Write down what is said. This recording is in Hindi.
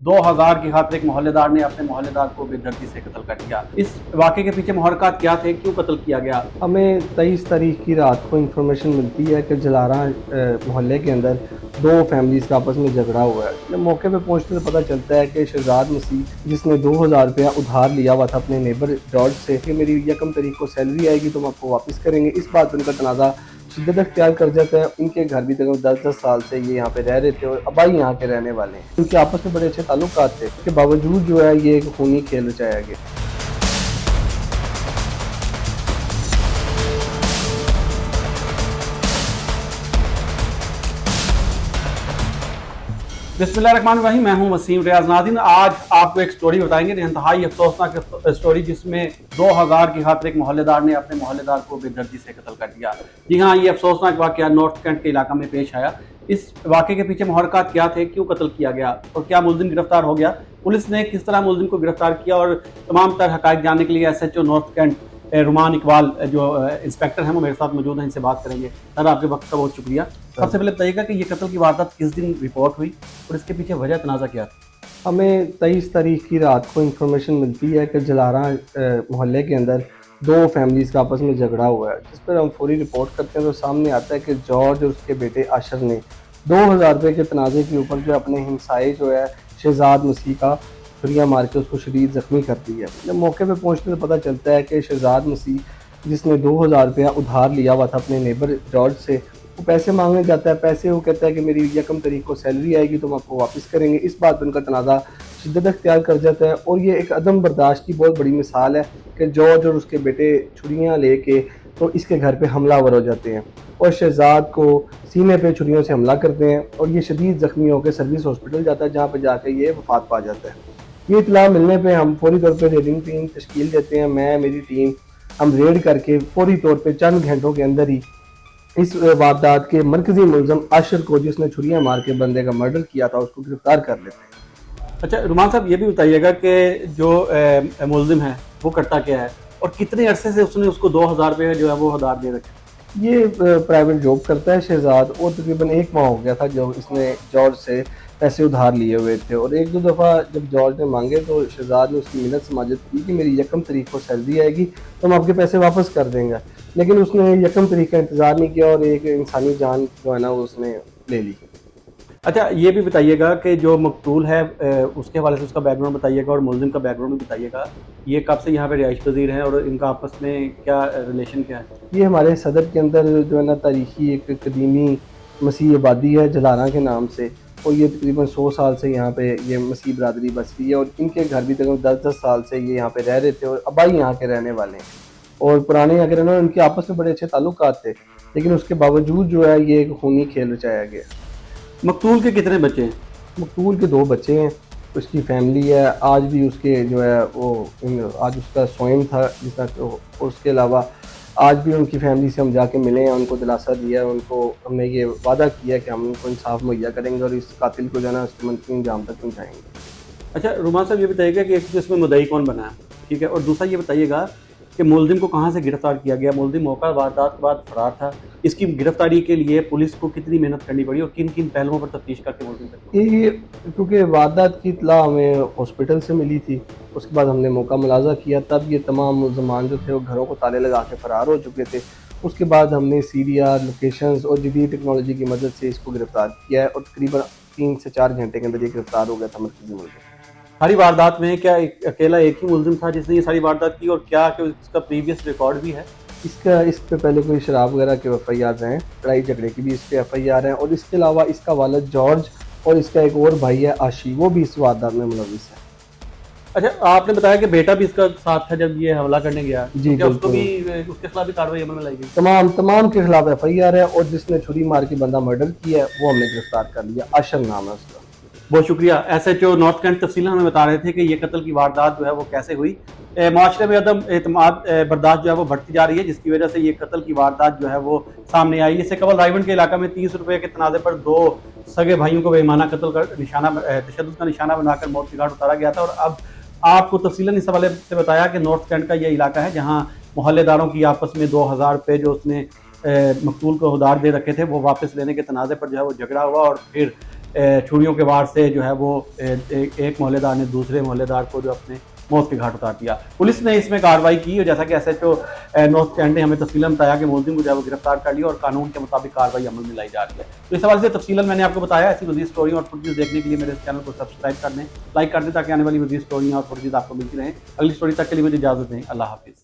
2000 की खातिर एक मोहल्लेदार ने अपने मोहल्लेदार को बेदर्दी से कत्ल कर दिया। इस वाक़े के पीछे मुहर्रिकात क्या थे, क्यों कत्ल किया गया? हमें 23 तारीख की रात को इंफॉर्मेशन मिलती है कि जलारा मोहल्ले के अंदर दो फैमिलीज़ का आपस में झगड़ा हुआ है। जब मौके पे पहुंचने से पता चलता है कि शहजाद मसीह जिसने 2000 रुपया उधार लिया हुआ था अपने नेबर जॉर्ज से कि मेरी 1 तारीख को सैलरी आएगी तो हम आपको वापस करेंगे, इस बात पर उनका तनाज़ा शिद्दत अख्तियार कर जाता है। इनके घर भी तकरीबन 10-10 साल से ये यहाँ पे रह रहे थे और अबाई यहाँ के रहने वाले हैं। इनके आपस में बड़े अच्छे ताल्लुकात थे, इसके बावजूद जो है ये एक खूनी खेल रचाया गया। बिस्मिल्लाहिर्रहमानिर्रहीम, मैं हूं वसीम रियाज। नाज़रीन, आज आपको एक स्टोरी बताएंगे, इंतहाई अफसोसनाक स्टोरी, जिसमें 2000 की खातिर एक मोहल्लेदार ने अपने मोहल्लेदार को बेदर्दी से कत्ल कर दिया। जी हाँ, ये अफसोसनाक वाक़या नॉर्थ कैंट के इलाका में पेश आया। इस वाक़े के पीछे मुहर्रिकात क्या थे, क्यों कत्ल किया गया और क्या मुलजिम गिरफ्तार हो गया, पुलिस ने किस तरह मुलजिम को गिरफ्तार किया, और तमाम तर हक़ाइक़ जानने के लिए SHO नॉर्थ कैंट रुमान इकबाल जो इंस्पेक्टर हैं वो मेरे साथ मौजूद हैं, इनसे बात करेंगे। सर, आपके वक्त का बहुत शुक्रिया। सबसे पहले बताइएगा कि ये कत्ल की वारदात किस दिन रिपोर्ट हुई और इसके पीछे वजह तनाज़ा क्या था? हमें 23 तारीख की रात को इंफॉर्मेशन मिलती है कि जलारा मोहल्ले के अंदर दो फैमिलीज़ का आपस में झगड़ा हुआ है, जिस पर हम फौरी रिपोर्ट करते हैं तो सामने आता है कि जॉर्ज और उसके बेटे आशर ने 2000 रुपये के तनाज़े के ऊपर जो अपने हमसाए जो है शहजाद मसीह का छुरियाँ मार के उसको शदीद ज़ख्मी कर दी है। जब मौके पे पहुंचने से पता चलता है कि शहजाद मसीह जिसने 2000 रुपया उधार लिया हुआ था अपने नेबर जॉर्ज से, वो पैसे मांगने जाता है। पैसे वो कहता है कि मेरी 1 तारीख को सैलरी आएगी तो हम आपको वापस करेंगे, इस बात पर उनका तनाज़ा शिद्दत अख्तियार कर जाता है। और ये एक अदम बर्दाश्त की बहुत बड़ी मिसाल है कि जॉर्ज और उसके बेटे छुरियाँ लेके तो इसके घर पे हमलावर हो जाते हैं और शहजाद को सीने पे छुरियों से हमला करते हैं और ये शदीद ज़ख्मी होकर सर्विस हॉस्पिटल जाता है, जहाँ पे जाके ये वफात पा जाता है। ये इत्तला मिलने पे हम फौरी तौर पे रेडिंग टीम तश्कील देते हैं। मैं, मेरी टीम, हम रेड करके फौरी तौर पे चंद घंटों के अंदर ही इस वारदात के मरकजी मुलज़म आशर को, जिसने छुरियाँ मार के बंदे का मर्डर किया था, उसको गिरफ्तार कर लेते हैं। अच्छा रुमान साहब, ये भी बताइएगा कि जो मुलजिम है वो करता क्या है और कितने अरसे से उसने उसको 2000 रुपये जो है वो उधार दे रखे? ये प्राइवेट जॉब करता है शहजाद, और तकरीबन 1 माह हो गया था जब इसने जॉर्ज से पैसे उधार लिए हुए थे। और 1-2 दफ़ा जब जॉर्ज ने मांगे तो शहजाद ने उसकी मिन्नत समाजत की कि मेरी 1 तारीख को सैलरी आएगी तो हम आपके पैसे वापस कर देंगे, लेकिन उसने 1 तारीख का इंतज़ार नहीं किया और एक इंसानी जान जो है ना वो उसने ले ली। अच्छा, ये भी बताइएगा कि जो मकतूल है उसके हवाले से उसका बैकग्राउंड बताइएगा और मुलजिम का बैकग्राउंड भी बताइएगा। ये कब से यहाँ पे रिहाइश पजीर हैं और इनका आपस में क्या रिलेशन क्या है? ये हमारे सदर के अंदर जो है ना तारीखी एक कदीमी मसीह आबादी है जलारा के नाम से, और ये तकरीबन 100 साल से यहाँ पे ये मसीह बरादरी बस रही है और इनके घर भी तकरीबन 10-10 साल से ये यहाँ पे रह रहे थे और अबाई यहाँ के रहने वाले हैं और पुराने यहाँ के रहने वाले। उनके आपस में बड़े अच्छे ताल्लुकात थे, लेकिन उसके बावजूद जो है ये एक खूनी खेल रचाया गया। मकतूल के कितने बच्चे हैं? मकतूल के 2 बच्चे हैं, उसकी फैमिली है। आज भी उसके जो है वो आज उसका सोइम था जिसका, और उसके अलावा आज भी उनकी फैमिली से हम जाके मिले हैं, उनको दिलासा दिया है, उनको हमने ये वादा किया कि हम उनको इंसाफ मुहैया करेंगे और इस कातिल को जो है ना उसके मंतकी अंजाम तक पहुँचाएंगे। अच्छा रुमान साहब, ये बताइएगा कि एक तो इसमें मुद्दई कौन बना है, ठीक है, और दूसरा ये बताइएगा कि मुलजिम को कहाँ से गिरफ्तार किया गया? मुलजिम मौका वारदात के बाद फरार था, इसकी गिरफ्तारी के लिए पुलिस को कितनी मेहनत करनी पड़ी और किन किन पहलुओं पर तफ्तीश करके मुलजिम तक? ये क्योंकि वारदात की इत्तला हमें हॉस्पिटल से मिली थी, उसके बाद हमने मौका मुलाजा किया, तब ये तमाम मुलज़मान जो थे वो घरों को ताले लगा के फ़रार हो चुके थे। उसके बाद हमने CDR लोकेशंस और जदीद टेक्नोलॉजी की मदद से इसको गिरफ़्तार किया है और तकरीबन 3 से 4 घंटे के अंदर ये गिरफ़्तार हो गया था मरकज़ी मुलज़िम। सारी वारदात में क्या अकेला एक ही मुलजिम था जिसने ये सारी वारदात की, और क्या कि इसका प्रीवियस रिकॉर्ड भी है? इस पे पहले कोई शराब वगैरह के FIR हैं, लड़ाई झगड़े की भी इस पे FIR हैं, और इसके अलावा इसका वालिद जॉर्ज और इसका एक और भाई है आशी, वो भी इस वारदात में मुलविस है। अच्छा, आपने बताया कि बेटा भी इसका साथ था जब ये हमला करने गया, जी, क्या उसको भी उसके खिलाफ भी कार्रवाई अमल में लाई गई? तमाम के खिलाफ FIR है और जिसने छुरी मार के बंदा मर्डर किया है वो हमने गिरफ्तार कर लिया। आशर नाम है उसका। बहुत शुक्रिया। SHO नॉर्थ कैंट तफसील हमें बता रहे थे कि ये कत्ल की वारदात जो है वो कैसे हुई। माशरे में अदम एतमाद बर्दाश्त जो है वो बढ़ती जा रही है, जिसकी वजह से ये कत्ल की वारदात जो है वो सामने आई। इससे कबल रायवंड के इलाका में 30 रुपये के तनाज़े पर 2 सगे भाइयों को बेईमाना कत्ल कर तशद्दुद का निशाना बनाकर मौत की घाट उतारा गया था। और अब आपको तफसीलन इस हवाले से बताया कि नॉर्थ कैंट का ये इलाका है जहाँ मोहल्लेदारों की आपस में 2000 रुपये जो उसने मकतूल को उधार दे रखे थे वो वापस लेने के तनाज़े पर जो है वो झगड़ा हुआ और फिर छुरियों के वार से जो है वो एक मोहल्लेदार ने दूसरे मोहल्लेदार को जो अपने मौत के घाट उतार दिया। पुलिस ने इसमें कार्रवाई की और जैसा कि SHO नॉर्थ कैंट ने हमें तफसीलन बताया कि मुलजिम को जो है वो गिरफ्तार कर लिया और कानून के मुताबिक कार्रवाई अमल में लाई जा रही है। तो इस हवाले से तफसीलन मैंने आपको बताया। ऐसी मज़ीद स्टोरी और फुटेज देखने के लिए मेरे चैनल को सब्सक्राइब कर दें, लाइक कर दें, ताकि आने वाली मज़ीद स्टोरियाँ और फुटेज आपको मिलती रहें। अगली स्टोरी तक के लिए मुझे इजाज़त दें। अल्लाह हाफिज़।